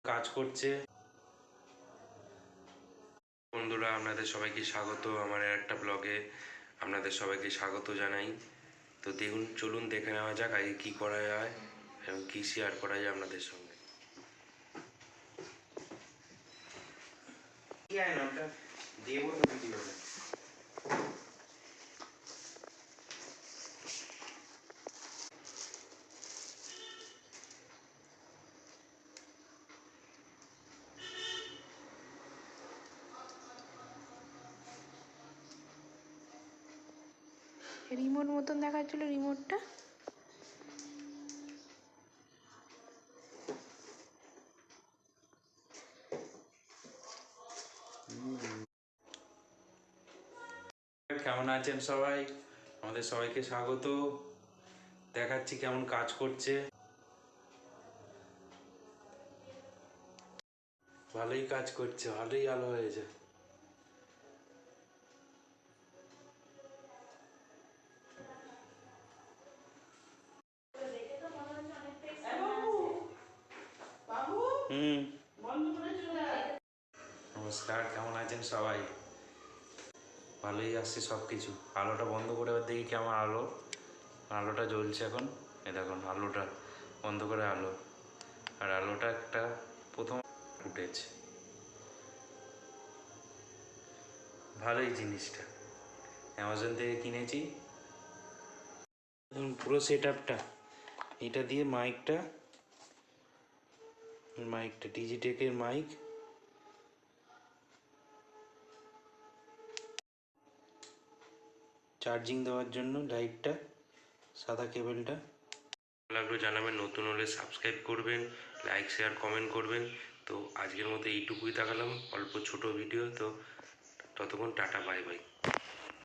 কাজ করছে। বন্ধুরা, আপনাদের সবাইকে স্বাগত আমার একটা ব্লগে। আপনাদের সবাইকে স্বাগত জানাই। তো দেখুন, চলুন দেখে নেওয়া যাক আগে কী করা যায় এবং কী শেয়ার করা যায় আপনাদের সঙ্গে। রিমোট মতন দেখাচ্ছিল রিমোটটা। কেমন আছেন সবাই? আমাদের সবাইকে স্বাগত। দেখাচ্ছি কেমন কাজ করছে। ভালোই কাজ করছে, ভালোই আলো হয়েছে। নমস্কার, কেমন আছেন সবাই? ভালোই আসছে সব কিছু। আলোটা বন্ধ করে এবার দেখি কেমন আলোটা জ্বলছে এখন। এই দেখুন আলোটা বন্ধ করে আর আলোটা একটা প্রথম উঠেছে। ভালোই জিনিসটা, অ্যামাজন থেকে কিনেছি। পুরো সেট আপটা এটা দিয়ে মাইকটা ডিজিটেকের মাইক, চার্জিং দেওয়ার জন্য লাইটটা, সাদা কেবলটা। লাগলো জানাবেন, নতুন হলে সাবস্ক্রাইব করবেন, লাইক শেয়ার কমেন্ট করবেন। তো আজকের মতো এইটুকুই দেখালাম, অল্প ছোট ভিডিও। তো ততক্ষণ টাটা, বাই বাই।